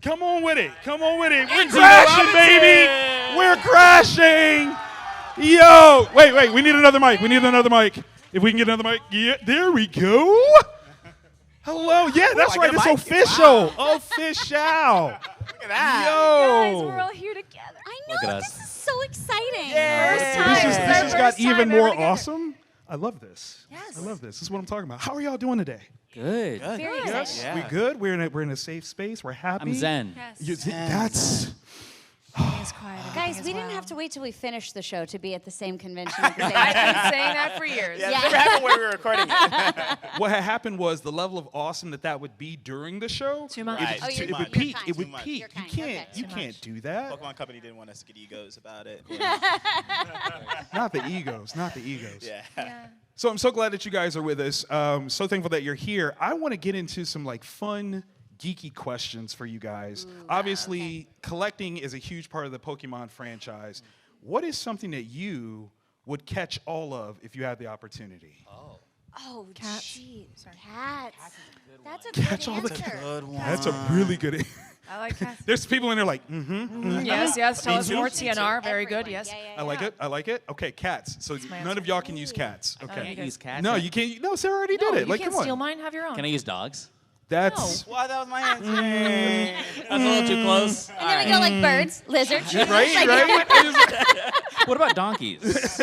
Come on with it. Come on with it. We're crashing, baby. We're crashing. Yo. Wait. We need another mic. We need another mic. If we can get another mic. Yeah, there we go. Hello. Yeah, that's right. It's official. Wow. Official. Look at that. Guys, Yo. we're all here together. I Look at know, us. this is so exciting. First time. This has got First time even ever more together. awesome. I love this. Yes. I love this. This is what I'm talking about. How are y'all doing today? Good. Very exciting. Yeah. We good? We're in a safe space. We're happy. I'm zen. Yes. That's Everything's quiet. Guys, everything we is didn't wild. have to wait till we finished the show to be at the same convention at the same I've time. been saying that for years. Yeah, Yeah. this never happened when we were recording it. what had happened was the level of awesome that would be during the show. Too much. Right. Oh, It you're would kind. peak. You're It would kind. peak. You're You kind. can't. Okay. You Too can't much. do that. Pokemon Company didn't want us to get egos about it. Not the egos. Not the egos. Yeah. Yeah. So I'm so glad that you guys are with us. So thankful that you're here. I want to get into some like fun, geeky questions for you guys. Obviously, collecting is a huge part of the Pokemon franchise. What is something that you would catch all of if you had the opportunity? Oh, Cats. gee. Cats. That's a good Catch all the answer. Good one. That's a really good. I like cats. There's people in there like, Yes. Tell us too. more Me TNR. Very good. Everyone. Yes. Yeah, yeah, I like yeah. it. I like it. Okay, cats. So my none of answer. y'all can use cats. you Okay. can Use cats. No, you can't. No, Sarah already No, did it. you Like, can't come steal on. mine. Have your own. Can I use dogs? That's Well, that was my answer. That's a little too close. And then we go like birds, lizards. right. What about donkeys?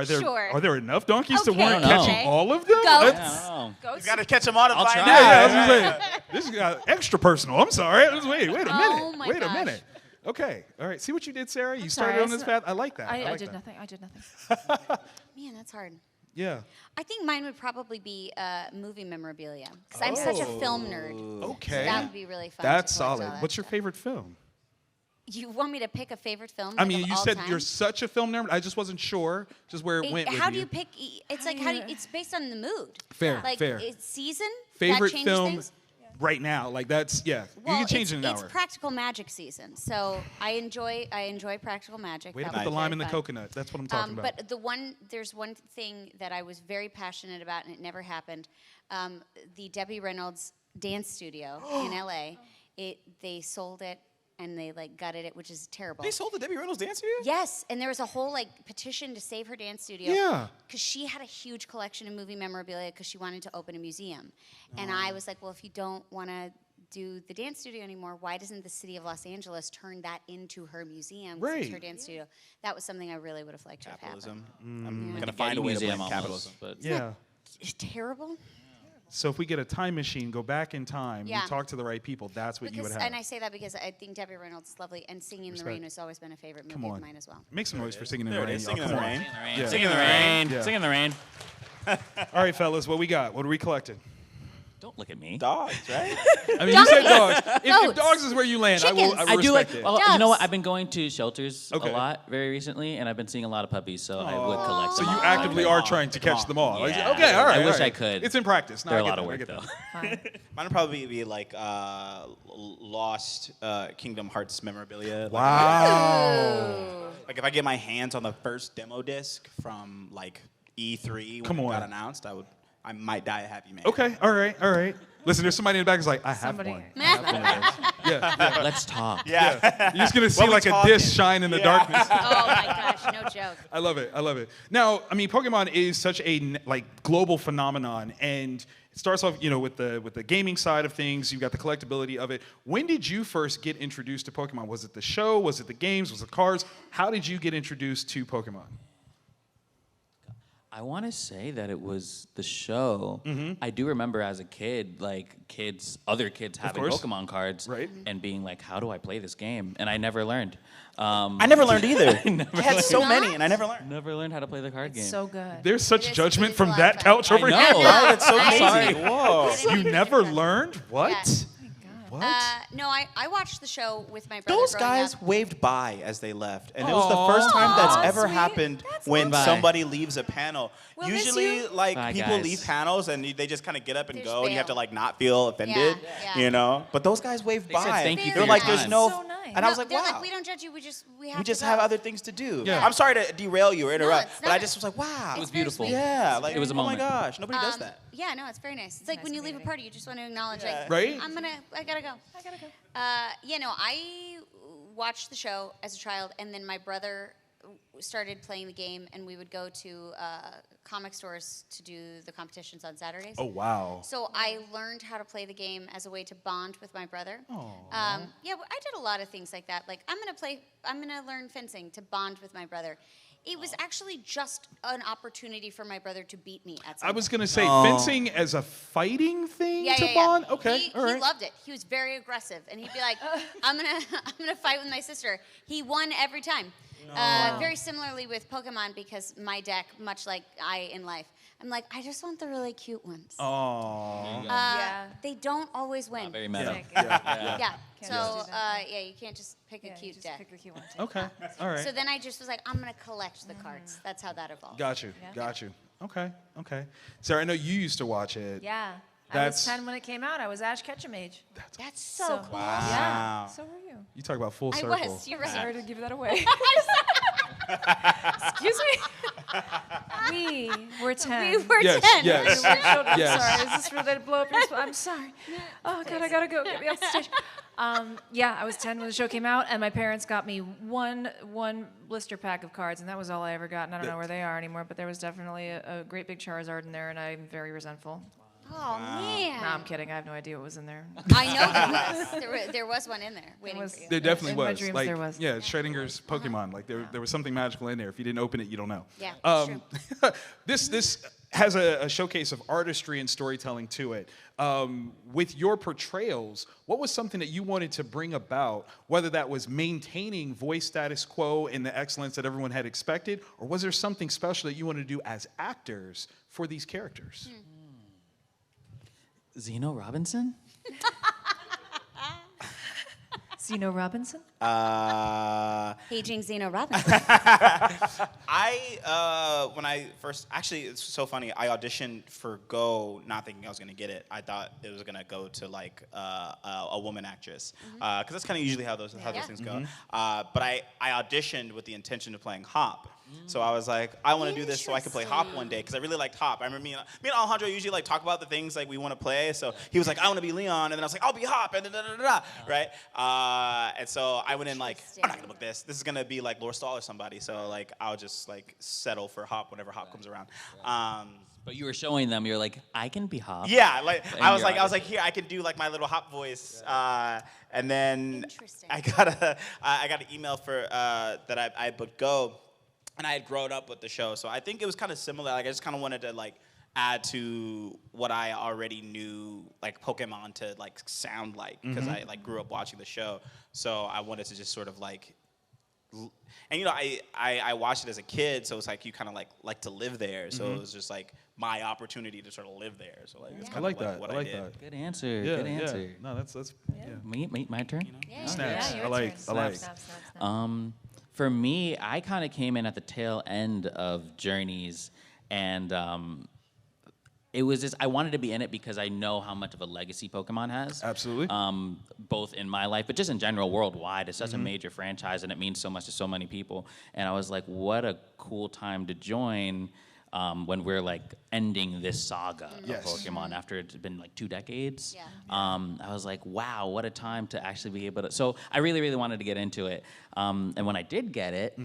Sure. Are there enough donkeys to Okay, warrant okay. catching all of them? Goats. I That's- don't know. Goats. You got to catch them all to I'll find try. out. Yeah, I was gonna say, this got extra personal. I'm sorry. Wait a minute. Oh my Wait a gosh. minute. Okay. All right. See what you did, Sarah? You sorry, started on I this said- path. I like that. I like did that. nothing. I did nothing. Man, that's hard. Yeah. I think mine would probably be movie memorabilia because I'm such a film nerd. Okay. So that would be really fun. That's to collect all solid. that What's your stuff. favorite film? You want me to pick a favorite film? I like, mean, of you all said time? you're such a film nerd. I just wasn't sure just where it went with How do you pick? It's like how do you, it's based on the mood. Fair, Like fair. it's season. Favorite that changes film things? right now? Like that's Well, you can change it in an it's hour. practical magic season, so I enjoy practical magic. Way to That put the was lime very in the fun. coconut. That's what I'm talking about. But there's one thing that I was very passionate about, and it never happened. The Debbie Reynolds dance studio in LA. They sold it and they like gutted it, which is terrible. They sold the Debbie Reynolds dance studio? Yes, and there was a whole like petition to save her dance studio. Yeah. Because she had a huge collection of movie memorabilia because she wanted to open a museum. And I was like, well, if you don't want to do the dance studio anymore, why doesn't the city of Los Angeles turn that into her museum? 'Cause it's her Right. dance studio. That was something I really would have liked to have Capitalism. happen. I'm Yeah. going to find a way to blame almost, capitalism. but Yeah. It's terrible. So if we get a time machine, go back in time, Yeah. we talk to the right people, that's what you would have. And I say that because I think Debbie Reynolds is lovely, and Singing in the Respect. Rain has always been a favorite Come movie on. of mine as well. Make some noise for singing in There the it rain. is, y'all. Singing in Come the on. Rain. Yeah. Sing in the rain. Yeah. Sing in the rain. All right, fellas, what we got? What are we collecting? Don't look at me. Dogs, right? I mean, you said dogs. If Goats. dogs is where you land, I will Chickens. I do like. respect it. Well, you know what? Doves. I've been going to shelters Okay. a lot very recently, and I've been seeing a lot of puppies, so I would collect So them you all. actively Come are on, trying to come catch on. them all. Like, Yeah. okay, all right. I wish all right. I could. It's in practice. No, They're I a get lot that, of I work, get that. though. Fine. Mine would probably be like lost Kingdom Hearts memorabilia. Wow. Like if I get my hands on the first demo disc from like E3 Come when it on. got announced, I might die a happy man. Okay, all right, all right. Listen, there's somebody in the back who's like, I have Somebody- one. I have one of those. Yeah. Let's talk. Yeah. You're just going to see What we like a talking? disc shine in the Yeah. darkness. Oh my gosh, no joke. I love it. I love it. Now, I mean, Pokemon is such a like global phenomenon, and it starts off, you know, with the gaming side of things. You've got the collectability of it. When did you first get introduced to Pokemon? Was it the show? Was it the games? Was it cards? How did you get introduced to Pokemon? I want to say that it was the show. I do remember as a kid, like other kids having course. Pokemon cards, Right. and being like, "How do I play this game?" And I never learned. I never learned either. I had so learned. many and I never learned. Never learned how to play the card game. It's so good. There's such It is- judgment it is from a lot that of fun. couch over I here. know. Right? It's so I'm sorry. crazy. Whoa. You never learned? What? Yeah. What? No, I watched the show with my brother. Those growing guys up. waved by as they left, and it was the first time that's Aw, ever sweet. happened That's when lovely. somebody leaves a panel. We'll miss Usually, you. like Bye, people guys. leave panels and they just kind of get up and They go, just and you have to bail. like not feel offended, Yeah. you know. But those guys waved They said by. thank you for They're your like, time. "There's no, So nice. And I was like, they're wow. like, we don't judge you. We have We just to have go. other things to do. Yeah. I'm sorry to derail you or interrupt, it's but I not. just was like, wow. It was very beautiful. sweet. Yeah, like It was a oh moment. my gosh, nobody does that. Yeah, no, it's very nice. It's like when you leave a party, you just want to acknowledge, like, Right? I gotta go. Yeah, no, I watched the show as a child, and then my brother started playing the game, and we would go to comic stores to do the competitions on Saturdays. Oh, wow. So I learned how to play the game as a way to bond with my brother. Yeah, I did a lot of things like that. Like I'm gonna learn fencing to bond with my brother. It was actually just an opportunity for my brother to beat me at something. I was going to say, fencing as a fighting thing to bond? Okay, He all right. loved it. He was very aggressive, and he'd be like, I'm gonna fight with my sister. He won every time. Very similarly with Pokemon, because my deck, much like I in life, I'm like, I just want the really cute ones. Aww. They don't always win. Very meta. Yeah. Can't So do that. yeah, you can't just pick a cute just deck. pick the cute one. Okay, all right. So then I just was like, I'm gonna collect the cards. That's how that evolved. Got you, got you. Okay, okay. Sarah, I know you used to watch it. Yeah. I That's- was 10 when it came out. I was Ash Ketchum age. That's so cool. Yeah. Wow. So were you. You talk about full I circle. was. You're right. Sorry to give that away. Excuse me. We were 10. We were Yes, 10. yes. We were children. I'm Yes. sorry. Is this really to blow up your spot? I'm sorry. Oh, God, I gotta go. Get me off the stage. Yeah, I was 10 when the show came out, and my parents got me one blister pack of cards, and that was all I ever got. And I don't know where they are anymore, but there was definitely a great big Charizard in there, and I'm very resentful. Oh man. No, I'm kidding. I have no idea what was in there. I know there was one in there waiting was- for you. There definitely In my was. dreams like, there was. Yeah, Schrodinger's Pokemon. Like there was something magical in there. If you didn't open it, you don't know. Yeah, it's true. This has a showcase of artistry and storytelling to it. With your portrayals, what was something that you wanted to bring about, whether that was maintaining voice status quo and the excellence that everyone had expected, or was there something special that you wanted to do as actors for these characters? Zeno Robinson? Zeno Robinson? Paging Zeno Robinson. When I first, actually, it's so funny. I auditioned for Go, not thinking I was gonna get it. I thought it was gonna go to like a woman actress, because that's kind of usually how those things go. But I auditioned with the intention of playing Hop. So I was like, I want to do this so I can play Hop one day, because I really liked Hop. I remember me and Alejandro usually like talk about the things like we want to play. So he was like, I want to be Leon, and then I was like, I'll be Hop, and right? And so I went in like, I'm not gonna book this. This is gonna be like Laura Stahl or somebody. So like, I'll just like settle for Hop whenever Hop comes around. But you were showing them, you're like, I can be Hop. Yeah, like And I was you're like, here I can do like my little Hop voice, and then Interesting. I got an email for that I booked Go, and I had grown up with the show, so I think it was kind of similar. Like I just kind of wanted to like add to what I already knew like Pokemon to like sound like, because I like grew up watching the show, so I wanted to just sort of like. And you know, I watched it as a kid, so it's like you kind of like to live there. So it was just like my opportunity to sort of live there. So like it's I kind like of that. what I I like did. that. Good answer. Yeah, Good yeah. answer. No, that's My turn? Yeah. snaps. Yeah, your I like. turn. I like. Snap, snap, snap. For me, I kind of came in at the tail end of Journeys, and it was just, I wanted to be in it because I know how much of a legacy Pokemon has. Absolutely. Both in my life, but just in general, worldwide. It's such a major franchise, and it means so much to so many people. And I was like, what a cool time to join when we're like ending this saga Yes. of Pokemon after it's been like 2 decades. Yeah. I was like, wow, what a time to actually be able to. So I really, really wanted to get into it. And when I did get it,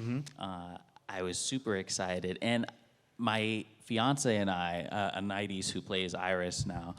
I was super excited. And my fiance and I, a 90s who plays Iris now,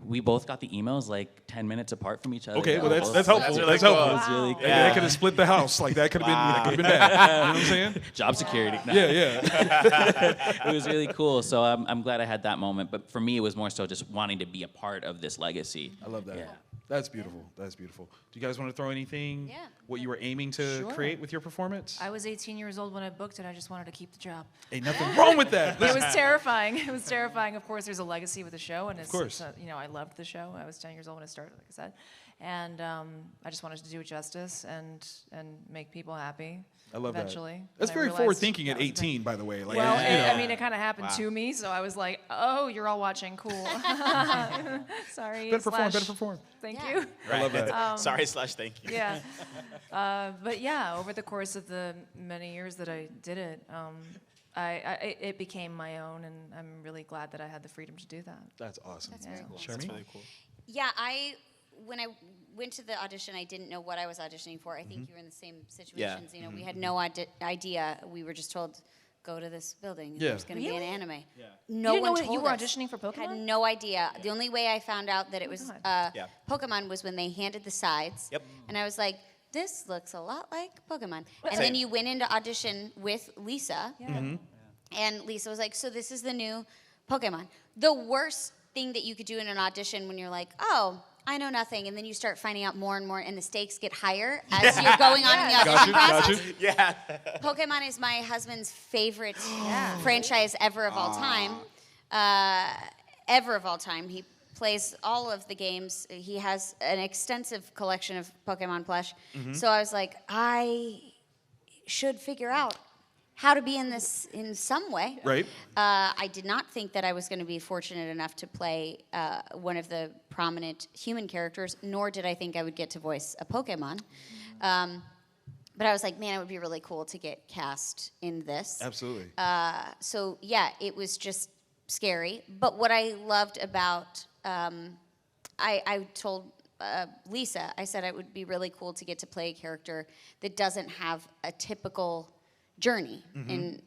we both got the emails like 10 minutes apart from each other. Okay, well that's Both- helpful. really That's cool. helpful. That's really cool. That could have split the house. Like that could have been bad. You know what I'm saying? Job security. No. Yeah, yeah. It was really cool. So I'm glad I had that moment. But for me, it was more so just wanting to be a part of this legacy. I love that. Yeah. That's beautiful. That's beautiful. Do you guys want to throw anything? Yeah. What you were aiming to Sure. create with your performance? I was 18 years old when I booked it. I just wanted to keep the job. Ain't nothing wrong with that. It was terrifying. It was terrifying. Of course, there's a legacy with the show, and it's, course. you know, I loved the show. I was 10 years old when it started, like I said, and I just wanted to do it justice and make people happy. I love eventually. that. That's And I very realized forward thinking that at was the thing. 18, by the way. Like, Well, you know. I mean, it kind of happened to me, so I was like, "Oh, you're all watching, cool." Sorry. Better perform, slash better perform. Thank Yeah. you. Right. I love that. Sorry/thank you. Yeah. But yeah, over the course of the many years that I did it, it became my own, and I'm really glad that I had the freedom to do that. That's awesome. That's very cool. Shermie? That's really cool. Yeah, when I went to the audition, I didn't know what I was auditioning for. I think you were in the same situations. You know, we had no idea. We were just told, go to this building. And Yeah. There's going to be an anime. Yeah. You No didn't know one that you told were us. auditioning for Pokemon? Had no idea. The only way I found out that it was God. Yeah. Pokemon was when they handed the sides. Yep. And I was like, this looks a lot like Pokemon. And Same. then you went into audition with Lisa. Yeah. And Lisa was like, so this is the new Pokemon. The worst thing that you could do in an audition when you're like, oh, I know nothing, and then you start finding out more and more, and the stakes get higher as you're going on in the audition process. Yeah. Pokemon is my husband's favorite franchise ever of all time. Ever of all time. He plays all of the games. He has an extensive collection of Pokemon plush. So I was like, I should figure out how to be in this in some way. Right. I did not think that I was going to be fortunate enough to play one of the prominent human characters, nor did I think I would get to voice a Pokemon. But I was like, man, it would be really cool to get cast in this. Absolutely. So, yeah, it was just scary. But what I loved about, I told Lisa, I said it would be really cool to get to play a character that doesn't have a typical journey in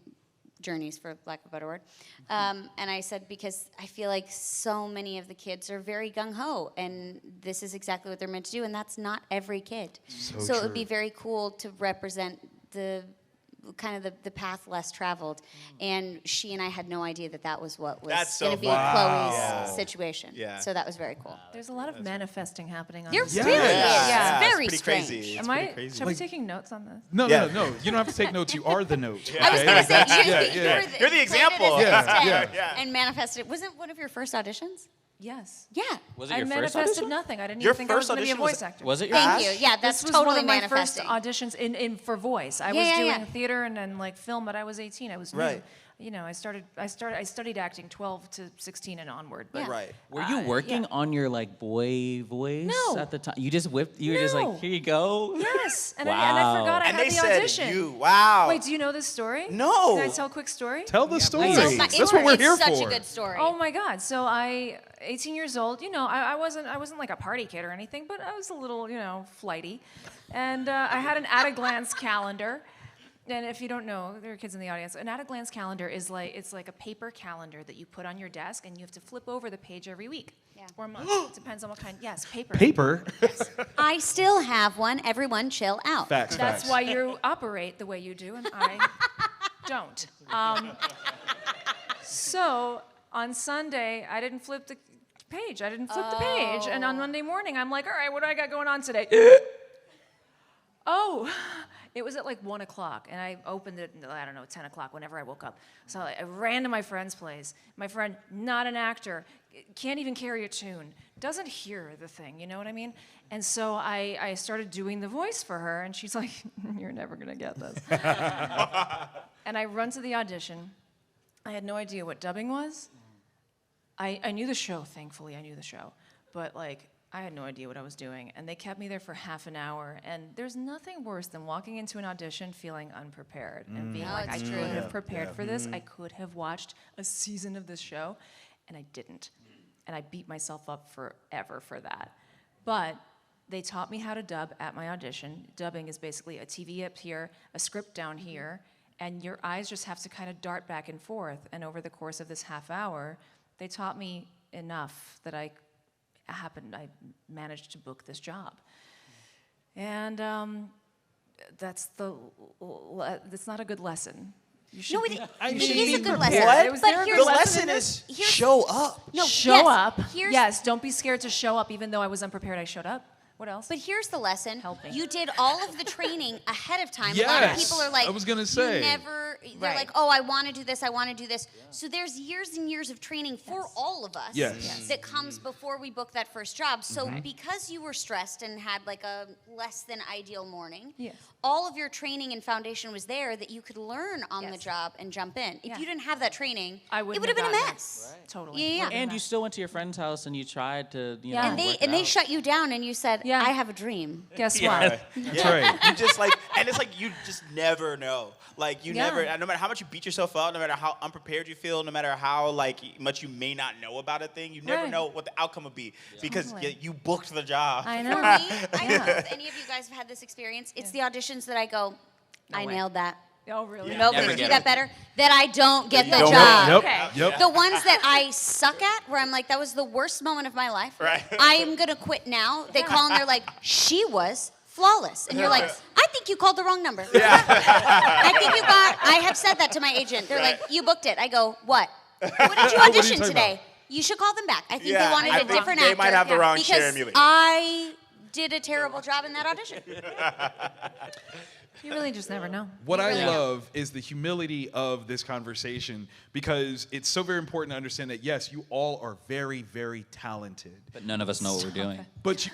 journeys, for lack of a better word. And I said, because I feel like so many of the kids are very gung-ho, and this is exactly what they're meant to do, and that's not every kid. So it would be very cool to represent the kind of the path less traveled. And she and I had no idea that was what was That's so going to be fun. Chloe's Yeah. situation. Yeah. So that was very cool. There's a lot of manifesting happening on There this. really is. Yeah. It's very it's pretty strange. crazy. It's Am pretty I? crazy. Should I be taking notes on this? No, Yeah. no. You don't have to take notes. You are the note. I was going to say, Yeah, you yeah. were You're the played it example. as Yeah, 10 yeah. Yeah. and manifested. Wasn't one of your first auditions? Yes. Yeah. Was it I your first manifested audition? nothing. I didn't Your even think I was first going to be a audition was- voice actor. Was it your Thank first? you. Yeah, that's This was totally one of my first manifesting. auditions in for voice. I Yeah, was yeah, doing yeah. theater and then like film, but I was 18. I was new. Right. You know, I studied acting 12 to 16 and onward. But Yeah. Right. Were you working yeah. on your like boy voice No. at the time? You just whipped. You were just No. like, here you go. Yes, and I Wow. forgot I And had they the said audition. you. Wow. Wait, do you know this story? No. Can I tell a quick story? Tell the story. please. That's what we're here It's for. such a good story. Oh my God! So 18 years old. You know, I wasn't like a party kid or anything, but I was a little, flighty, and I had an at-a-glance calendar. And if you don't know, there are kids in the audience. An at-a-glance calendar is it's like a paper calendar that you put on your desk, and you have to flip over the page every week Yeah. or month. It depends on what kind. Yes, paper. Paper. I still have one. Everyone chill out. Facts. That's facts. why you operate the way you do, and I don't. So on Sunday, I didn't flip the page. I didn't flip the page. And on Monday morning, I'm like, all right, what do I got going on today? Oh, it was at like 1 o'clock, and I opened it at, I don't know, 10 o'clock, whenever I woke up. So I ran to my friend's place. My friend, not an actor, can't even carry a tune, doesn't hear the thing, you know what I mean? And so I started doing the voice for her, and she's like, you're never gonna get this. And I run to the audition. I had no idea what dubbing was. I knew the show, thankfully, I knew the show. But like, I had no idea what I was doing, and they kept me there for half an hour. And there's nothing worse than walking into an audition feeling unprepared and being Oh, like, I it's could true. have prepared for this. I could have watched a season of this show, and I didn't. And I beat myself up forever for that. But they taught me how to dub at my audition. Dubbing is basically a TV up here, a script down here, and your eyes just have to kind of dart back and forth. And over the course of this half hour, they taught me enough that I managed to book this job. And that's not a good lesson. You should No, be, it you should is be a good prepared. lesson. Was But there a here's good The lesson in lesson this? is show up. No, Show yes, up. here's- Yes, don't be scared to show up, even though I was unprepared, I showed up. What else? But here's the lesson. Help me. You did all of the training ahead of time. A lot of Yes. people are like, I was gonna say. they're Right. like, oh, I want to do this, I want to do this. So there's years and years of training for all of us Yes. that comes before we book that first job. So because you were stressed and had like a less than ideal morning, Yes. all of your training and foundation was there that you could learn on the Yes. job and jump in. If Yeah. you didn't have that training, I it wouldn't would have been a gotten it. mess. Totally. Yeah. And you still went to your friend's house and you tried to, you Yeah. know, And work it they out. shut you down and you said, Yeah. I have a dream. Guess Yeah. what? That's right. You just like, and it's like you just never know. Like you Yeah. never, no matter how much you beat yourself up, no matter how unprepared you feel, no matter how like much you may not know about a thing, you never Right. know what the outcome will be because Totally. you booked the job. I For know. me, I don't know if any of you guys have had this experience. It's the auditions that I go, I way. nailed that. Oh, really? Nope, Never they do get that it. better. That I don't get the Don't- job. Yep. Okay. Yep. The ones that I suck at, where I'm like, that was the worst moment of my life. Right. I am gonna quit now. They call and they're like, she was flawless. And you're like, I think you called the wrong number. I think you got, I have said that to my agent. They're like, you booked it. I go, what? What did you audition talking today? You should call them back. I think they Yeah, wanted I a think different they actor. might have the wrong because Sharon Muley. I did a terrible job in that audition. You really just never know. What I really love is the humility of this conversation because it's so very important to understand that yes, you all are very, very talented. But none of us know what we're doing. But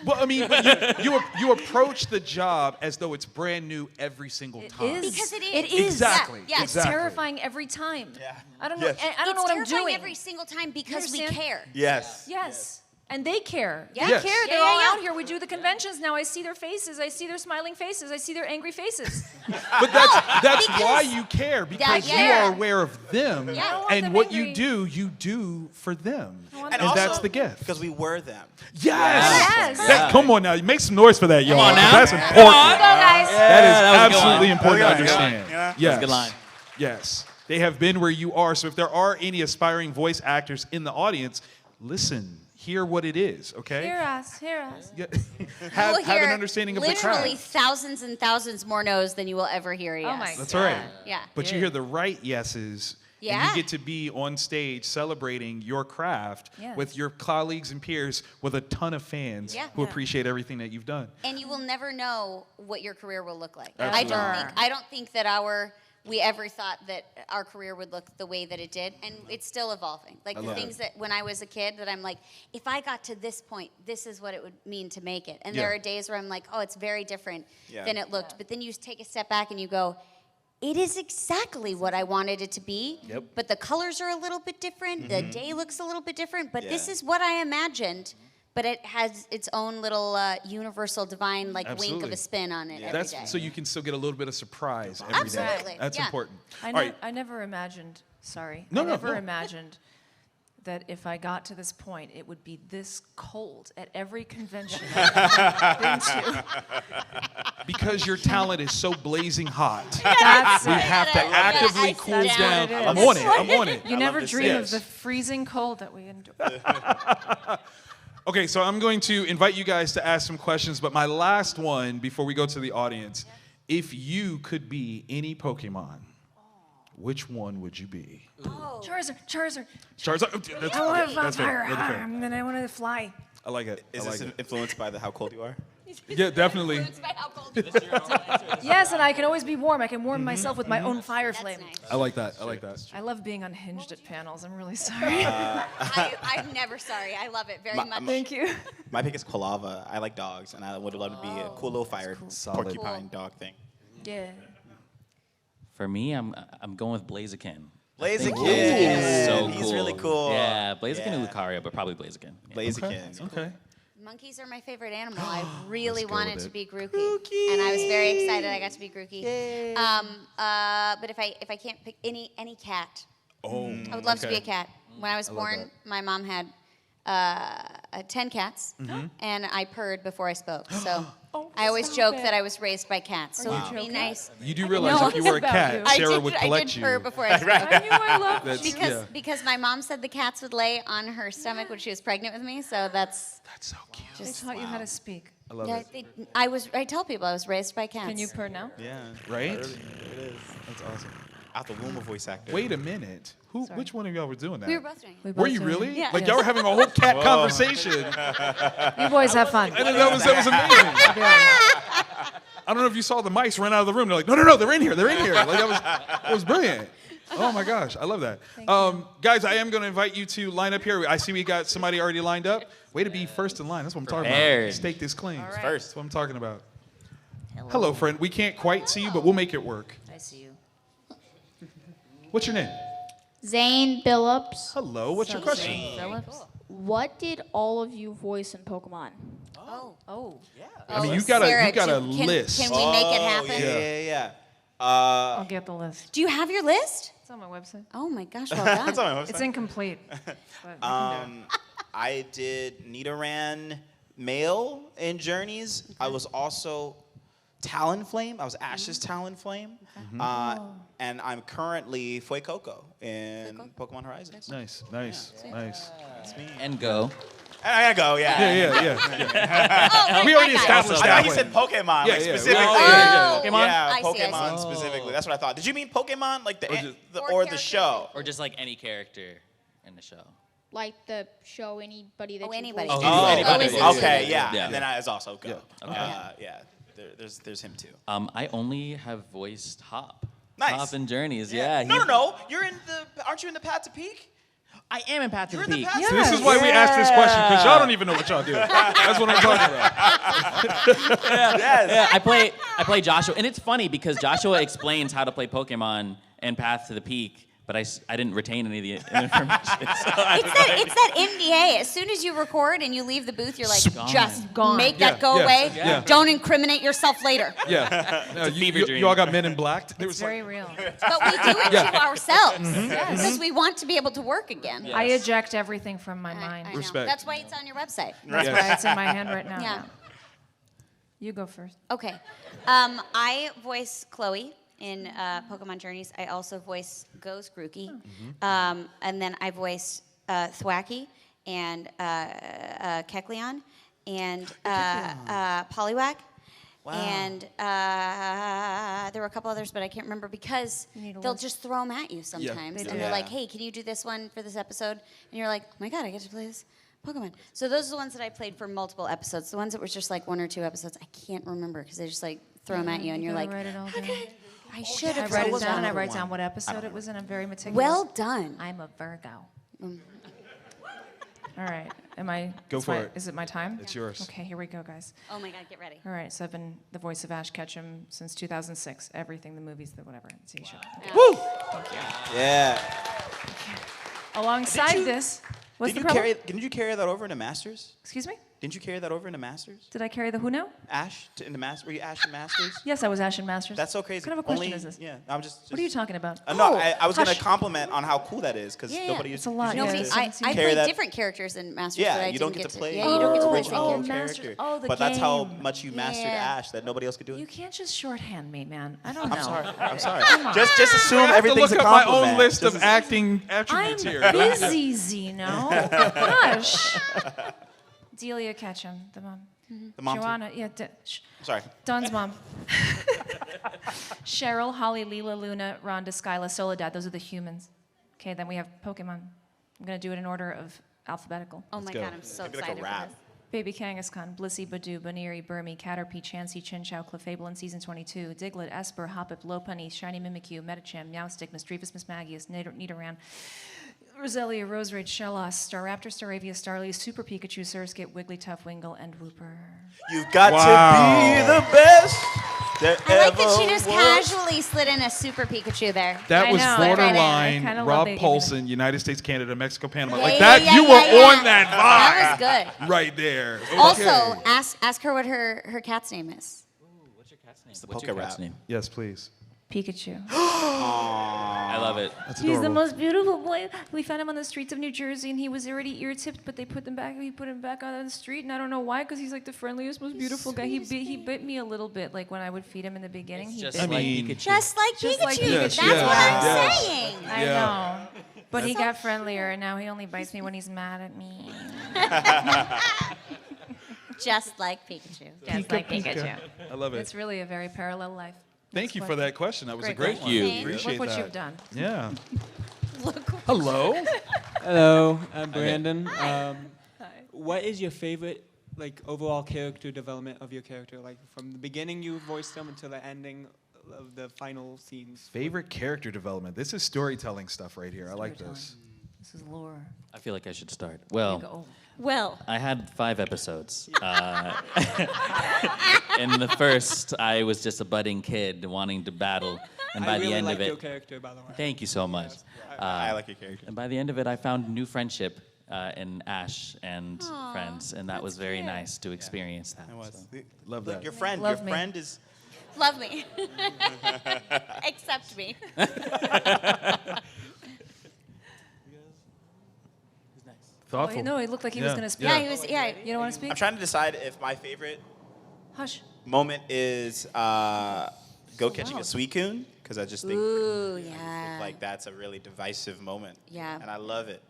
you approach the job as though it's brand new every single It time. is. Because it is. It is. Exactly. Yeah, It's exactly. terrifying every time. Yeah. I don't know. Yes. I don't know It's what I'm terrifying doing. every single time because we understand? care. Yes. Yes. And they care. Yeah. They Yes. care. Yeah, They're yeah, all yeah. out here. We do the conventions now. I see their faces. I see their smiling faces. I see their angry faces. But that's Because- why you care because you yeah. are aware of them Yeah. I don't want and them what angry. you do for them. want And them also, that's the gift. Because we were them. Yes. Yes. Come on now, make some noise for that, y'all. on now. That's Come important. Go, guys. That is that was a good absolutely one. important to That was a good one. understand. Yeah. Yes. That was a good line. Yes. They have been where you are. So if there are any aspiring voice actors in the audience, listen, hear what it is, okay? Hear us. Hear us. Yeah. You have will an hear understanding of the literally craft. thousands and thousands more no's than you will ever hear yes. Oh my That's God. right. Yeah. But you hear the right yeses. And Yeah. you get to be on stage celebrating your craft Yes. with your colleagues and peers with a ton of fans Yeah. who Yeah. appreciate everything that you've done. And you will never know what your career will look like. Absolutely. I don't think that we ever thought that our career would look the way that it did, and it's still evolving. Like the love things that when I was a kid that I'm like, if I got to this point, this is what it would mean to make it. And there Yeah. are days where I'm like, oh, it's very different Yeah. than it looked. But then you take a step back and you go, it is exactly what I wanted it to be. Yep. But the colors are a little bit different. The day looks a little bit different. But this Yeah. is what I imagined. But it has its own little universal divine wink of Absolutely. a spin on it every That's day. so you can still get a little bit of surprise every day. Absolutely, That's yeah. important. I, All ne- right. I never imagined, sorry. No, I no, never no. imagined that if I got to this point, it would be this cold at every convention I've been to. Because your talent is so blazing hot. That's We it. have to I love it. actively Ice cool down. down. That's I'm what it on is. it. I'm on it. You never this dream Yes. of the freezing cold that we endure. Okay, so I'm going to invite you guys to ask some questions, but my last one before we go to the audience, if you could be any Pokemon, which one would you be? Charizard. Charizard. That's, I want to that's fair. fire. That's fair. And then I want to fly. I like it. Is I like this it. influenced by how cold you are? Yeah, definitely. Influenced by how cold it is. Yes, and I can always be warm. I can warm myself with my own fire That's flame. nice. I like that. I like that. I love being unhinged at panels. I'm really sorry. I'm never sorry. I love it very much. Thank you. My pick is Quilava. I like dogs, and I would love to be a cool little fire Solid. porcupine dog thing. Yeah. For me, I'm going with Blaziken. Blaziken. Blaziken is so He's cool. really cool. Yeah, Blaziken Yeah. and Lucario, but probably Blaziken. Yeah. Blaziken. Okay. Monkeys are my favorite animal. I really Let's go wanted with to it. be Grookey, and I was very excited I got to be Grookey. But if I can't pick any cat, Oh. I would love to be a okay. cat. When I was love born, that. my mom had 10 cats, and I purred before I spoke. So I always stop joke it. that I was raised by cats. So Are you it'd be joking? nice. You do realize know if you were a about cat, you. Sarah would I collect did you. purr before I spoke. I knew I loved That's- you. Because my mom said the cats would lay on her stomach when she was pregnant with me. So that's That's so cute. They just. taught you how to speak. I love Yeah, it. I tell people I was raised by cats. Can you purr now? Yeah. Right? It is. That's awesome. Out the womb of voice actor. Wait a minute. Which one of y'all were doing that? We were both doing it. Were you really? Yeah. Like y'all were having a whole cat conversation. You boys have fun. And that was amazing. I don't know if you saw the mice run out of the room. They're like, no, they're in here. Like that was brilliant. Oh my gosh, I love that. Guys, I am going to invite you to line up here. I see we got somebody already lined up. Way to be first in line. That's what I'm talking Prepared. about. Stake this claim. right. First. That's what I'm talking about. Hello, friend. We can't quite see you, but we'll make it work. I see you. What's your name? Zane Billups. Hello. What's your question? Phillips? What did all of you voice in Pokemon? Oh. I mean, you got a list. Can we make it happen? Yeah. I'll get the list. Do you have your list? It's on my website. Oh my gosh, well done. That's on my It's website. incomplete. But I can do it. I did Nidoran male in Journeys. I was also Talonflame. I was Ash's Talonflame. And I'm currently Fuecoco in Pokemon Horizons. Nice. That's me. And go. I gotta go, We already established I that thought you one. said Pokemon, Yeah, like yeah. specifically. Oh, Pokemon? Yeah, I see, I Pokemon see. specifically. That's what I thought. Did you mean Pokemon, like Or or the characters. show? Or just like any character in the show. Like the show, anybody that you anybody. voiced? Oh, anybody. is it okay, you? yeah. Yeah. And then I was also go. Yeah. Yeah. There's him too. I only have voiced Hop. Nice. Hop in Journeys, yeah. No. You're in the. Aren't you in the Path to Peak? I am in Path to You're the in the Peak. Path to So this is why we asked this question, because y'all don't even know what y'all do. That's what I'm talking about. Yes. Yeah, I play Joshua, and it's funny because Joshua explains how to play Pokemon in Path to the Peak, but I didn't retain any of the information. It's that NDA. As soon as you record and you leave the booth, you're like, Gone. just Gone. make that Yeah, go yeah, away. yeah. Don't incriminate yourself later. Yeah. No, fever dream. you all got Men in Black? There It's was like- very real. But we do it to ourselves because we want to be able to work again. I eject everything from my I mind. know. Respect. That's why it's on your website. That's why it's in my hand right now. Yeah. You go first. Okay. I voice Chloe in Pokemon Journeys. I also voice Go's Grookey. And then I voice Thwacky and Kecleon and Poliwag. Wow. And there were a couple others, but I can't remember because need a they'll list. just throw them at you sometimes. They And do. they're Yeah. like, hey, can you do this one for this episode? And you're like, oh my God, I get to play this Pokemon. So those are the ones that I played for multiple episodes. The ones that were just like 1 or 2 episodes, I can't remember because they just like throw them at you and you're gotta like, write it all down. okay, I should I have. write so it was down. one I other write one. down what episode it was in. I'm very meticulous. Well done. I'm a Virgo. All right. Am I? Go is for my- it. Is it my time? It's yours. Okay, here we go, guys. Oh my God, get ready. All right, so I've been the voice of Ash Ketchum since 2006. Everything, the movies, the whatever, the TV show. Woo! Yeah. Alongside you- this, what's Didn't the problem? didn't you carry that over into Masters? Excuse me? Didn't you carry that over into Masters? Did I carry the who now? Ash in the Masters? Were you Ash in Masters? Yes, I was Ash in Masters. That's so crazy. What kind of a question Only- is this? Yeah, I'm just. What are you talking about? No, I was gonna hush. compliment on how cool that is because Yeah, nobody it's used a lot, used yeah, to it's- I carry played that. different characters in Masters. Yeah, but I you don't didn't get to play. Yeah, you don't get to play the same original game. character. Masters. Oh, the but that's how game. much you mastered Yeah. Ash that nobody else could do it. You can't just shorthand me, man. I don't know. I'm sorry. Just assume I have to everything's look a up my compliment. own list Just of acting attributes I'm here. busy, Zeno. Hush. Delia Ketchum, the mom. the mom too. Joanna, yeah, Sorry. Don's mom. Cheryl, Holly, Leela, Luna, Rhonda, Skyla, Soledad. Those are the humans. Okay, then we have Pokemon. I'm going to do it in order of alphabetical. Oh my go. God, I'm so Maybe like a excited for rap. this. Baby Kangaskhan, Blissey, Badoo, Baneri, Burmy, Caterpie, Chansey, Chinchou, Clefable in Season 22, Diglett, Esper, Hoppip, Lopunny, Shiny Mimikyu, Metacham, Meowstic, Misdreavus, Mismagius, Nidoran, Roselia, Roserade, Shellos, Staraptor, Staravia, Starly, Super Pikachu, Surskit, Wigglytuff, Wingull, and Wooper. You've got Wow. to be the best. There I like that she ever just was. casually slid in a Super Pikachu there. That I was know, I kinda- I borderline kinda love Rob that you did Paulson, United States, Canada, Mexico, Panama. Yeah, Like yeah, that, yeah, you yeah, were yeah. on that That was vibe good. right there. Also, Okay. ask her what her cat's name is. What's your cat's name? the What's your Poke cat's Rap. name? Yes, please. Pikachu. I love it. That's He's the adorable. most beautiful boy. We found him on the streets of New Jersey, and he was already ear-tipped, but they put him back. He put him back on the street, and I don't know why, because he's like the friendliest, most beautiful guy. He bit me a little bit, like when I would feed him in the beginning. It's He just bit like mean- Pikachu. Just like Just Pikachu. like Yes, That's yes, what I'm yes. saying. I Yeah. know. But he got friendlier, and now he only bites me when he's mad at me. Just like Pikachu. Just like Pikachu. I love it. It's really a very parallel life. Thank you for that question. That was a great Great one. question. Thank you. Appreciate Look what that. you've done. Yeah. Look what- Hello. Hello, I'm Brandon. What is your favorite, like, overall character development of your character? Like, from the beginning you voiced them until the ending of the final scenes. Favorite character development. This is storytelling stuff right here. I like this. This is lore. I feel like I should start. You Well, go. Well, I had 5 episodes. In the first, I was just a budding kid wanting to battle, and by I really the end like of it, your character, by the way. thank you so much. I like your character. And by the end of it, I found new friendship in Ash and friends, and that was very nice to experience that. It was. so. Love Look, that. your friend. Love your me. friend is. love me. Accept me. Thoughtful. No, he looked like he was Yeah. going to speak. Yeah, he was. Yeah. You don't want to speak? I'm trying to decide if my favorite Hush. moment is go catching a Suicune, because I just think Ooh, yeah. like that's a really divisive moment. Yeah. And I love it.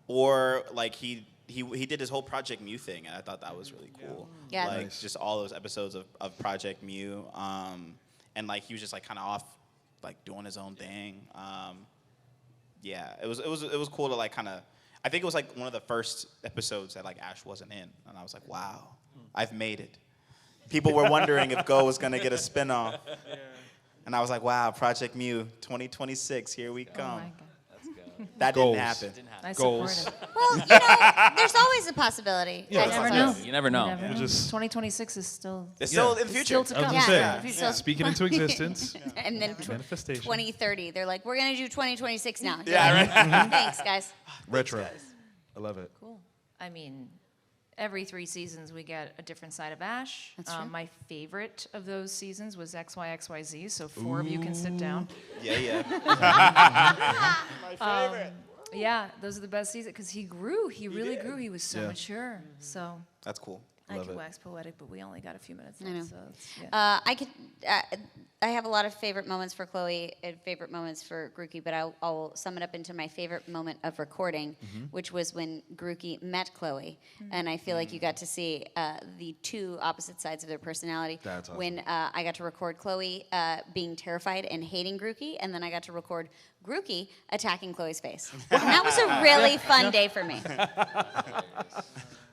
Or like he did his whole Project Mew thing, and I thought that was really cool. Yeah. Like Nice. just all those episodes of Project Mew, and like he was just like kind of off, like doing his own thing. Yeah, it was cool to like kind of. I think it was like one of the first episodes that like Ash wasn't in, and I was like, wow, I've made it. People were wondering if Go was gonna get a spinoff, and I was like, wow, Project Mew 2026, here we Oh come. my God. That Goals. didn't happen. I Goals. support it. Well, you know, there's always a possibility. Yeah, I that's never it. know. You never know. You never It know. just- 2026 is still. It's still Yeah. in the future. Still to I was come. gonna say, Yeah. So- speaking into existence. And then Manifestation. 2030, they're like, we're gonna do 2026 now. You're Yeah, like, right. Thanks, guys. Retro. I love it. Cool. I mean, every 3 seasons we get a different side of Ash. That's true. My favorite of those seasons was XYXYZ, so 4 of you can sit down. Yeah. Yeah, those are the best seasons because he grew. He really grew. He was so Yeah. mature. So That's cool. I Love could it. wax poetic, but we only got a few minutes I know. left. So it's, yeah. I have a lot of favorite moments for Chloe and favorite moments for Grookey, but I'll sum it up into my favorite moment of recording, which was when Grookey met Chloe, and I feel like you got to see the 2 opposite sides of their personality. That's awesome. When I got to record Chloe being terrified and hating Grookey, and then I got to record Grookey attacking Chloe's face. And that was a really fun day for me.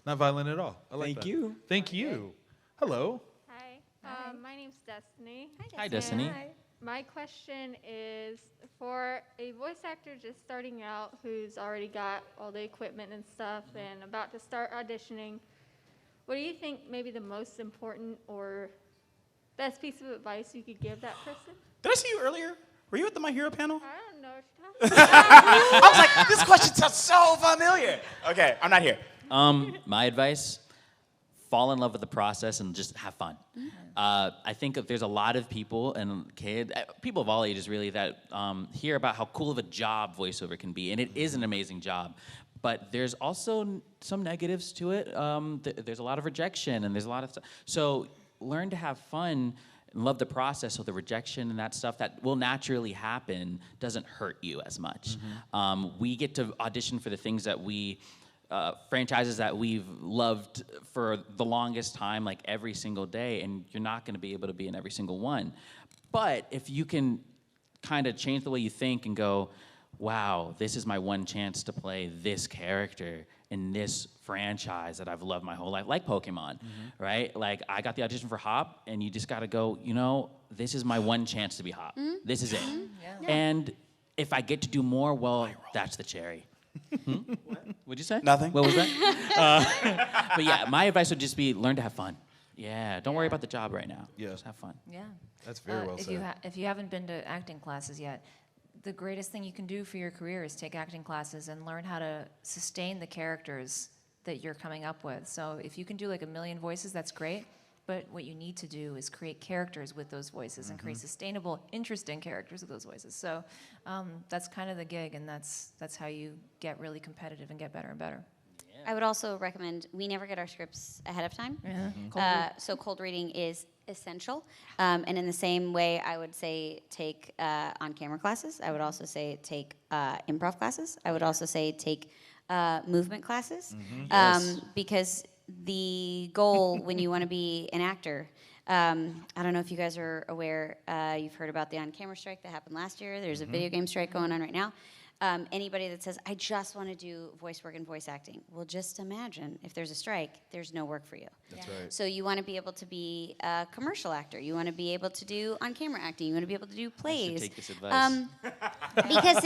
Not violent at all. I like Thank that. you. Thank you. Hello. Hi, my name's Destiny. Hi, Destiny. And my question is for a voice actor just starting out who's already got all the equipment and stuff and about to start auditioning, what do you think maybe the most important or best piece of advice you could give that person? Did I see you earlier? Were you at the My Hero panel? I don't know what you're talking about. I was like, this question sounds so familiar. Okay, I'm not here. My advice, fall in love with the process and just have fun. I think that there's a lot of people and people of all ages really, that hear about how cool of a job voiceover can be, and it is an amazing job. But there's also some negatives to it. There's a lot of rejection, and there's a lot of stuff. So learn to have fun and love the process, so the rejection and that stuff that will naturally happen doesn't hurt you as much. We get to audition for the things that we franchises that we've loved for the longest time, like every single day, and you're not going to be able to be in every single one. But if you can kind of change the way you think and go, wow, this is my one chance to play this character in this franchise that I've loved my whole life, like Pokemon, right? Like, I got the audition for Hop, and you just got to go, you know, this is my one chance to be Hop. This is it. And if I get to do more, well, that's the cherry. What'd you say? Nothing. What was that? But yeah, my advice would just be learn to have fun. Yeah, don't worry about the job right now. Yeah. Just have fun. Yeah. That's very well if said. if you haven't been to acting classes yet, the greatest thing you can do for your career is take acting classes and learn how to sustain the characters that you're coming up with. So if you can do like 1 million voices, that's great. But what you need to do is create characters with those voices and create sustainable, interesting characters with those voices. So that's kind of the gig, and that's how you get really competitive and get better and better. I would also recommend, we never get our scripts ahead of time. So cold reading is essential. And in the same way, I would say take on-camera classes. I would also say take improv classes. I would also say take movement classes. Because the goal when you want to be an actor I don't know if you guys are aware, you've heard about the on-camera strike that happened last year. There's a video game strike going on right now. Anybody that says, I just want to do voice work and voice acting, well, just imagine if there's a strike, there's no work for you. That's right. So you want to be able to be a commercial actor. You want to be able to do on-camera acting. You want to be able to do plays. I should take this advice. Because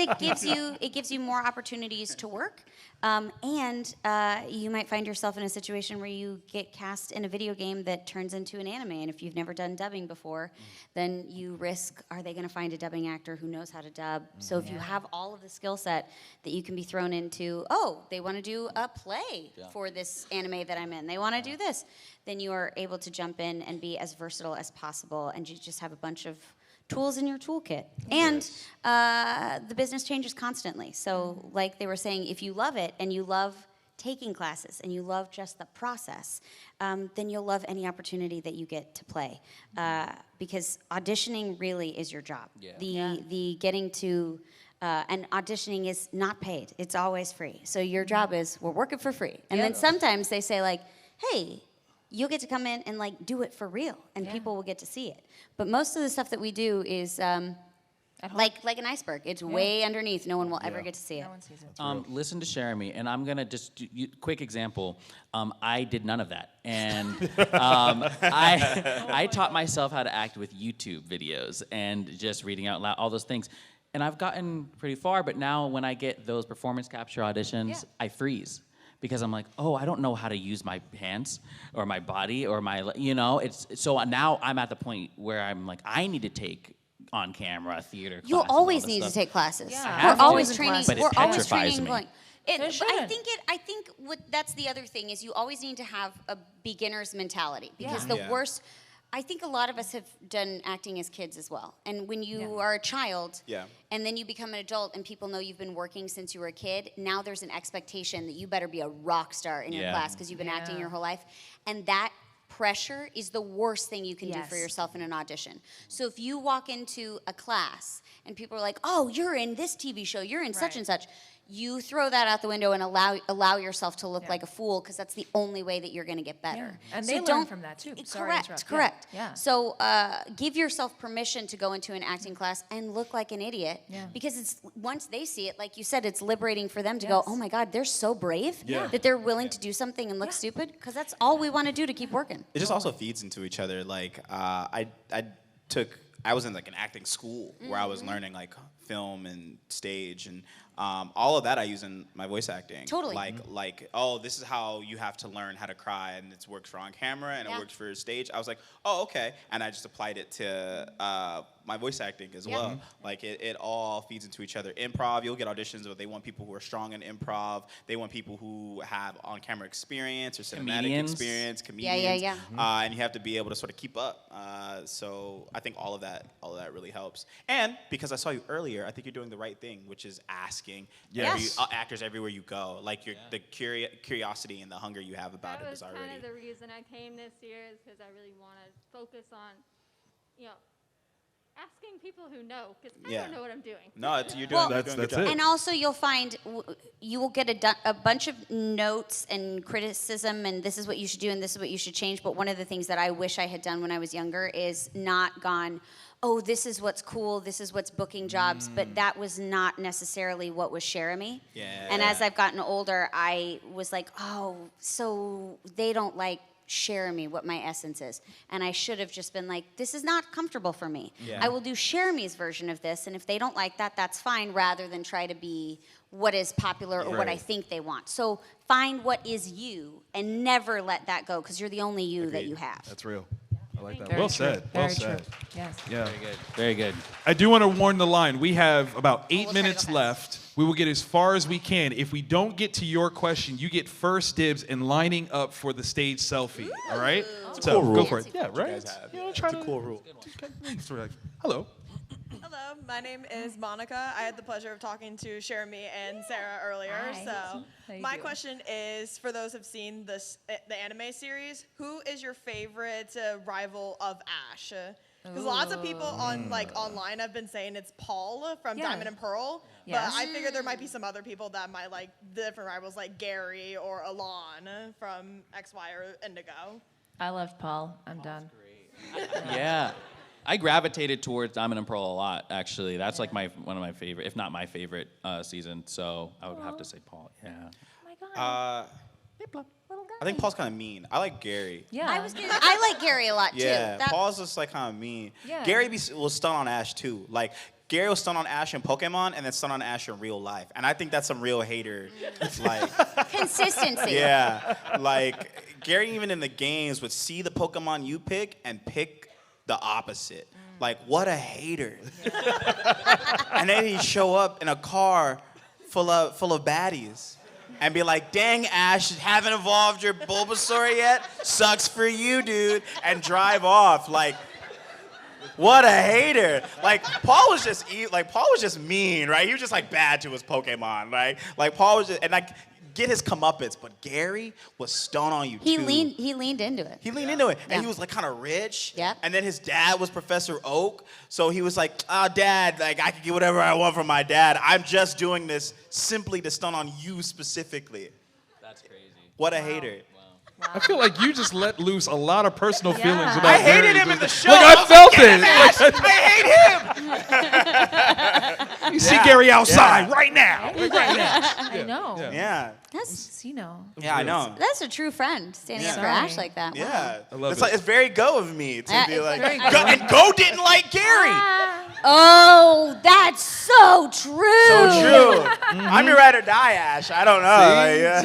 it gives you more opportunities to work, and you might find yourself in a situation where you get cast in a video game that turns into an anime. And if you've never done dubbing before, then you risk: are they going to find a dubbing actor who knows how to dub? So if you have all of the skill set that you can be thrown into, oh, they want to do a play for this anime that I'm in. They want to do this. Then you are able to jump in and be as versatile as possible, and you just have a bunch of tools in your toolkit. And the business changes constantly. So like they were saying, if you love it and you love taking classes and you love just the process, then you'll love any opportunity that you get to play. Because auditioning really is your job. The getting to, and auditioning is not paid. It's always free. So your job is, we're working for free. And then sometimes they say like, hey, you'll get to come in and like do it for real, and people will get to see it. But most of the stuff that we do is like an iceberg. It's way underneath. No one will ever get to see it. No one sees it. Listen to Jeremy, and I'm gonna just quick example. I did none of that, and I taught myself how to act with YouTube videos and just reading out loud, all those things. And I've gotten pretty far, but now when I get those performance capture auditions, I freeze. Because I'm like, oh, I don't know how to use my hands or my body or my, it's so now I'm at the point where I'm like, I need to take on camera theater classes. You'll always need to take classes. Yeah. We're always training. But it We're always petrifies training. me. Going. It shouldn't. I think what that's the other thing is you always need to have a beginner's mentality, because the Yeah. worst. I think a lot of us have done acting as kids as well. And when you are a child, and then you become an adult and people know you've been working since you were a kid, now there's an expectation that you better be a rock star in your class because you've been acting your whole life. And that pressure is the worst thing you can do for yourself in an audition. So if you walk into a class and people are like, oh, you're in this TV show, you're in such and such, you throw that out the window and allow yourself to look like a fool, because that's the only way that you're going to get better. And so they learn from that too. Sorry to interrupt. Correct. Yeah. So give yourself permission to go into an acting class and look like an idiot, because it's once they see it, like you said, it's liberating for them to go, oh my God, they're so brave that they're willing to do something and look stupid, because that's all we want to do to keep working. It just also feeds into each other. Like I was in like an acting school where I was learning like film and stage, and all of that I use in my voice acting. Totally. Like, oh, this is how you have to learn how to cry, and it works for on camera, and it works for stage. I was like, oh, okay, and I just applied it to my voice acting as well. Like it all feeds into each other. Improv, you'll get auditions where they want people who are strong in improv. They want people who have on-camera experience or cinematic experience, comedians. And you have to be able to sort of keep up. So I think all of that really helps. And because I saw you earlier, I think you're doing the right thing, which is asking actors everywhere you go. Like the curiosity and the hunger you have about it is already. That was kind of the reason I came this year, is because I really want to focus on, asking people who know, because I don't know what I'm doing. No, you're doing that's it. it. And also you'll find you will get a bunch of notes and criticism, and this is what you should do and this is what you should change. But one of the things that I wish I had done when I was younger is not gone, oh, this is what's cool, this is what's booking jobs, but that was not necessarily what was sharing me. And as I've gotten older, I was like, oh, so they don't like share me what my essence is. And I should have just been like, this is not comfortable for me. I will do share me's version of this, and if they don't like that, that's fine, rather than try to be what is popular or what I think they want. So find what is you and never let that go, because you're the only you that you have. That's real. I like that. Very Well true. said. Well Very said. true. Yes. Yeah. Very good. Very good. I do want to warn the line. We have about 8 we'll try to minutes go fast. left. We will get as far as we can. If we don't get to your question, you get first dibs in lining up for the stage selfie. All right? So cool rule. go for it. Yeah, you right? guys have. You know, It's try a to- cool rule. Hello. Hello, my name is Monica. I had the pleasure of talking to Jeremy and Sarah earlier. Hi. So How you my doing? question is, for those who've seen the anime series, who is your favorite rival of Ash? Because lots of people on online have been saying it's Paul from Yeah. Diamond and Pearl, Yes. but I figured there might be some other people that might like the different rivals, like Gary or Alon from XY or Indigo. I loved Paul. I'm done. Yeah. I gravitated towards Diamond and Pearl a lot, actually. That's like one of my favorite, if not my favorite season. So I would have to say Paul. Yeah. I think Paul's kind of mean. I like Gary. Yeah. I like Gary a lot too. Yeah, That- Paul's just like kind of mean. Yeah. Gary will stun on Ash too. Like Gary will stun on Ash in Pokemon and then stun on Ash in real life. And I think that's some real hater. Like Consistency. yeah, like Gary even in the games would see the Pokemon you pick and pick the opposite. Like what a hater. And then he'd show up in a car full of baddies. And be like, dang, Ash, haven't evolved your Bulbasaur yet? Sucks for you, dude. And drive off. Like, what a hater. Like, Paul was just mean, right? He was just, like, bad to his Pokemon, right? Like, Paul was just, and, like, get his comeuppance. But Gary was stone on you, He too. leaned into it. He leaned into it. And Yeah. he was, like, kind of rich. Yep. And then his dad was Professor Oak. So he was like, Dad, like, I can get whatever I want from my dad. I'm just doing this simply to stun on you specifically. That's crazy. What a hater. I feel like you just let loose a lot of personal feelings about I hated Gary. him in the show. Like, I felt it. I hate him. You see Gary outside right now. Like, right now. I know. Yeah. That's Yeah, I know. that's a true friend standing up for Sorry. Ash like that. Wow. Yeah. I love it's it. like it's very Go of me to Yeah, be it's like, very Go, Go. and Go didn't like Gary. Oh, that's so true. So true. I'm your ride or die, Ash. I don't know. Like, yeah.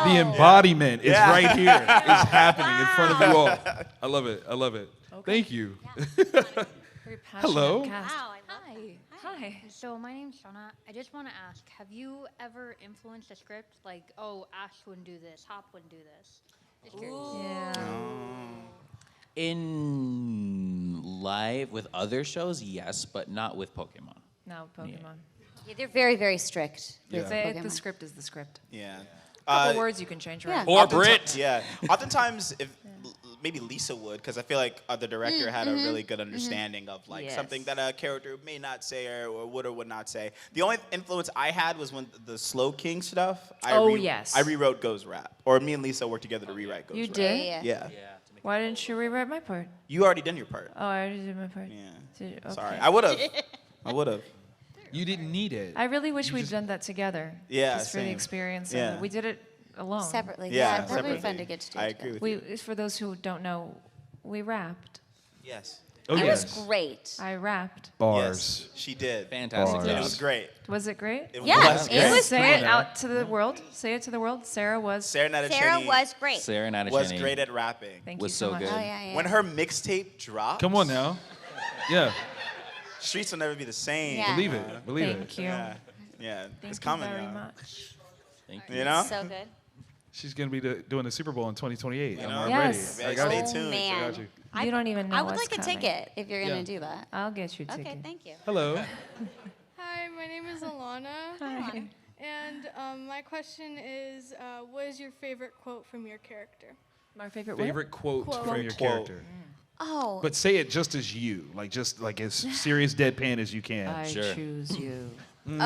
See? The embodiment is Yeah. right here. It's happening in front of you all. I love it. I love it. Thank you. Very passionate Hello. cast. Wow, Hi. Hi. So my name's Shauna. I just want to ask, have you ever influenced a script? Like, oh, Ash wouldn't do this, Hop wouldn't do this. Just curious. Yeah. In live with other shows, yes, but not with Pokemon. No, Pokemon. Yeah, they're very, very strict. with The Pokemon. script is the script. Yeah. Couple words you can change around. Yeah. Or Oftentimes- Brit. Yeah. Oftentimes, if maybe Lisa would, because I feel like the director had a really good understanding of like Yes. something that a character may not say or would not say. The only influence I had was when the Slow King stuff. Yes. I rewrote Go's rap, or me and Lisa worked together to rewrite Go's You rap. did? Yeah. Why didn't you rewrite my part? You already done your part. Oh, I already did my part. Yeah. Did- Sorry. okay. I would have. I would have. You didn't need it. I really wish we'd done that together. Yeah, Just for the same. experience. Yeah. And we did it alone. Separately. Yeah, Yeah, that would be separately. fun to get to do I together. agree with you. For those who don't know, we rapped. Yes. Oh, It yes. was great. I rapped. Bars. Yes, she did. Fantastic Bars. It job. was great. Was it great? It Yeah, was it great. was- Say Come it on now. out to the world. Say it to the world. Sarah was. Sarah Natacheni Sarah was great. Sarah Natacheni was great at rapping. Thank was you so so much. good. Oh yeah, yeah. When her mixtape dropped, Come on now. Yeah. streets will never be the same. Yeah. Believe it. Believe it. Thank you. Yeah. Yeah. Thank It's you coming, very y'all. much. Thank you. You know? So good. She's going to be doing the Super Bowl in 2028. You know? I'm Yes. ready. I Stay got you. tuned. I Man. got you. You don't even know I would what's like a coming. ticket if you're gonna Yeah. do that. I'll get you a ticket. Okay, thank you. Hello. Hi, my name is Alana. Hi. And my question is, what is your favorite quote from your character? My favorite what? Favorite quote Quote. from your Quote. character. Oh, But say it just as you. Just like as serious deadpan as you can. I Sure. choose you. oh, good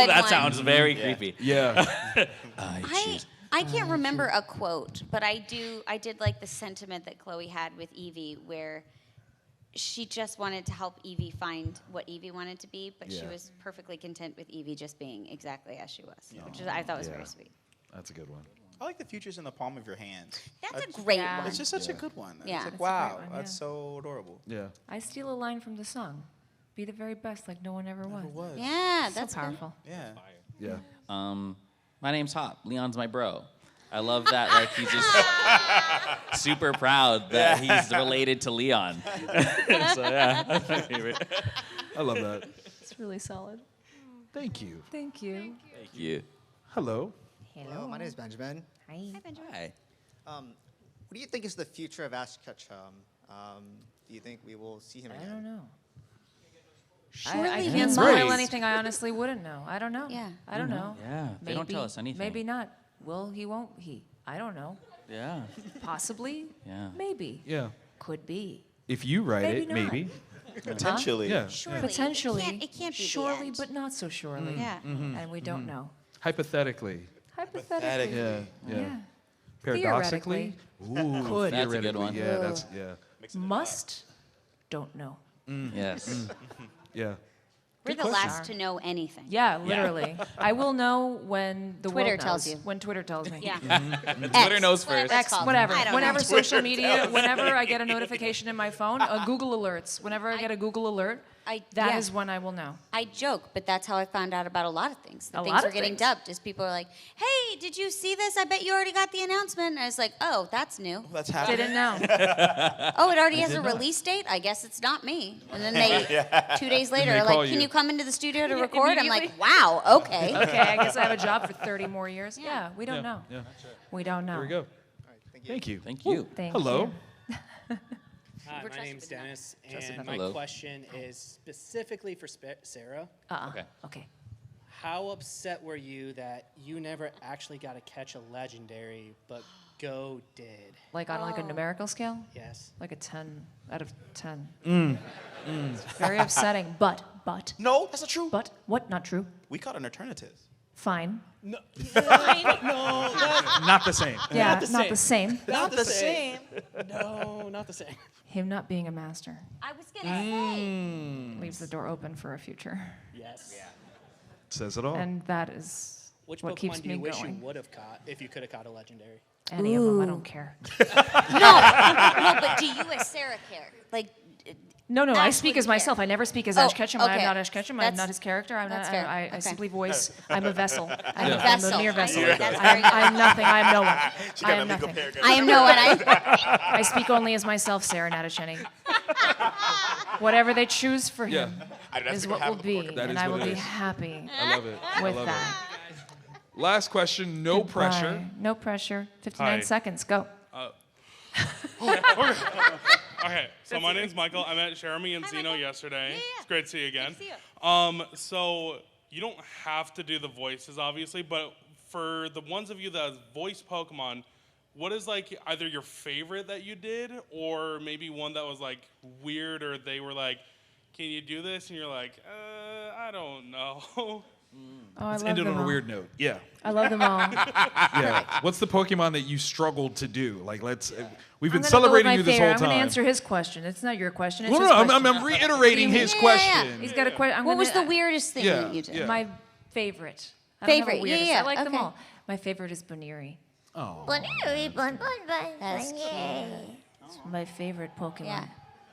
That one. sounds very Yeah. creepy. Yeah. I can't remember a quote, but I did like the sentiment that Chloe had with Evie, where she just wanted to help Evie find what Evie wanted to be, but she Yeah. was perfectly content with Evie just being exactly as she was, which is, I thought was Yeah. very sweet. That's a good one. I like the future's in the palm of your hands. That's a great Yeah. one. It's just such a good one. Yeah. It's like, That's a wow, great one, that's yeah. so adorable. Yeah. I steal a line from the song. Be the very best, like no one ever was. Yeah, So that's good. powerful. Yeah. Yeah. My name's Hop. Leon's my bro. I love that. Like he's just super proud that he's related to Leon. So yeah, that's my favorite. I love that. It's really solid. Thank you. Thank you. Thank you. Hello. Hello, my name is Benjamin. Hi. Hi. What do you think is the future of Ash Ketchum? Do you think we will see him I again? don't know. Surely I he can't might. spoil anything I honestly wouldn't know. I don't know. Yeah. I don't know. Yeah, they don't tell us anything. Maybe not. Will he? Won't he? I don't know. Yeah. Possibly. Yeah. Maybe. Yeah. Could be. If you write Maybe it, not. maybe. Potentially. Yeah. Surely. Potentially. It can't be the surely, end. but not so surely. Yeah. And we don't know. Hypothetically. Hypothetically. Yeah. Yeah. Yeah. Paradoxically. Ooh, Could. That's a good theoretically, one. Yeah, that's yeah. Must, don't know. Yes. Yeah. We're the last to know anything. Yeah, literally. I will know when the Twitter world tells knows, you. when Twitter tells me. Yeah. Twitter knows first. X, called. whatever. I don't Whenever know. social media, whenever I get a notification in my phone, Google alerts. Whenever I get a Google alert, that is when I will know. I joke, but that's how I found out about a lot of things. The A things lot are of getting things. dubbed. Is people are like, "Hey, did you see this? I bet you already got the announcement." And I was like, "Oh, that's new. That's happening. Didn't know. Oh, it already has a release date. I guess it's not me." And then they 2 days later they are call like, "Can you. you come into the studio to Yeah, record?" I'm like, immediately. "Wow, okay." Okay, I guess I have a job for 30 more years. Yeah, we don't know. Yeah. We don't know. There we go. Thank you. Thank you. Thank Hello. you. Hi, We're my trusted name's with that. Dennis, Trusted and with my Hello. question is specifically for Sarah. Okay. Okay. How upset were you that you never actually got to catch a legendary, but Go did? Like on like a numerical scale? Yes. Like a 10 out of 10. It's very upsetting. But. No, that's not true. But. What? Not true. We caught an alternative. Fine. No. Not the same. Yeah, the not same. the same. Not the same. No, not the same. Him not being a master I was gonna say. leaves the door open for a future. Yes. Yeah. Says it all. And that is Which what keeps Pokemon do me you wish going. you would have caught if you could have caught a legendary? Any of them, I don't care. No, but do you as Sarah care? Like, No, I Ash speak wouldn't as care. myself. I never speak as Oh, Ash Ketchum. I'm okay. not Ash Ketchum. I'm That's- not his character. I'm that's not. fair. I Okay. simply voice. I'm a vessel. I'm, a I'm vessel. a mere I vessel. see. That's very good. I'm nothing. I am no one. She I got am a legal nothing. paragraph. I am no one. I speak only as myself, Sarah Natacheni. Whatever they choose for him I don't is speak what half will the be, Pokemon. That and is I what will it be is. happy I love it. I with love that. it. Last question. No Goodbye. pressure. No pressure. 59 Hi. seconds. Go. Okay, so my name's Michael. I met Jeremy and Zeno yesterday. Yeah. It's great to see you again. Good to see So you don't have to do the voices, obviously, but for the ones of you that voice Pokemon, what is like either your favorite that you did, or maybe one that was like weird, or they were like, "Can you do this?" and you're like, "I don't know." Oh, I Let's love end it them on a all. weird note. Yeah. I love them all. Yeah. What's the Pokemon that you struggled to do? Like, let's. We've been I'm gonna go with celebrating my you this favorite. whole I'm going time. to answer his question. It's not your question. It's No, his no, question. I'm reiterating his Yeah, question. He's got a question. What was the weirdest thing that you did? Yeah. My favorite. I don't have a Favorite, yeah, weirdest. yeah, I like them okay. all. My favorite is Boniri. Oh. That's cute. It's my favorite Pokemon. Yeah.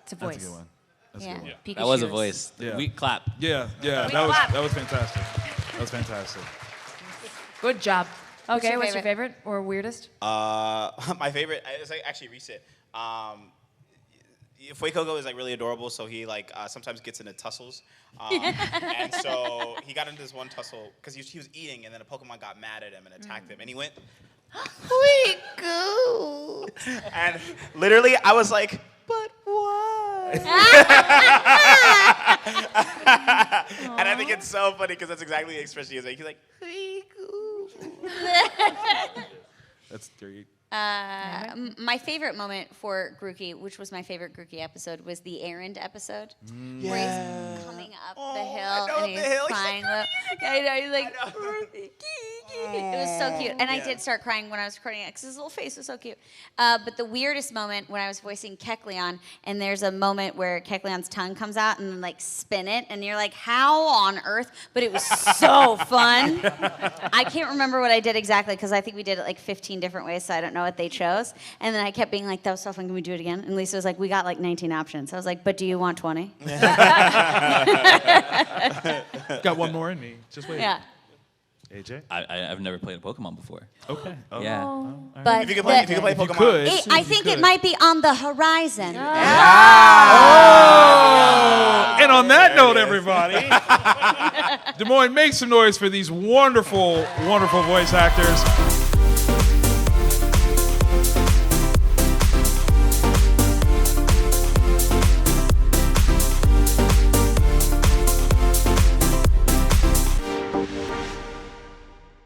It's a That's voice. a good one. That's Yeah. a good one. Pikachu That was a is- voice. Yeah. We clap. Yeah, that was fantastic. That was fantastic. Good job. Okay, your what's your favorite or weirdest? My favorite is like actually Reset. Fuecoco is like really adorable, so he like sometimes gets into tussles, and so he got into this one tussle because he was eating, and then a Pokemon got mad at him and attacked him, and he went, Fueco, and literally I was like, but why? And I think it's so funny because that's exactly the expression he was like. He's like, Fueco. That's great. My favorite moment for Grookey, which was my favorite Grookey episode, was the errand episode. Where he's coming up the hill and he's crying. I know, he's like, it was so cute. And I did start crying when I was recording it because his little face was so cute. But the weirdest moment when I was voicing Kecleon, and there's a moment where Kecleon's tongue comes out and then like spin it, and you're like, how on earth? But it was so fun. I can't remember what I did exactly because I think we did it like 15 different ways, so I don't know what they chose. And then I kept being like, that was so fun, can we do it again? And Lisa was like, we got like 19 options. I was like, but do you want 20? Got one more in me. Just wait. Yeah. AJ? I've never played a Pokemon before. Okay. Oh. Yeah. But If you could play If you Pokemon, could. I think it might be on the horizon. Oh! And on that note, everybody, Des Moines, make some noise for these wonderful, wonderful voice actors.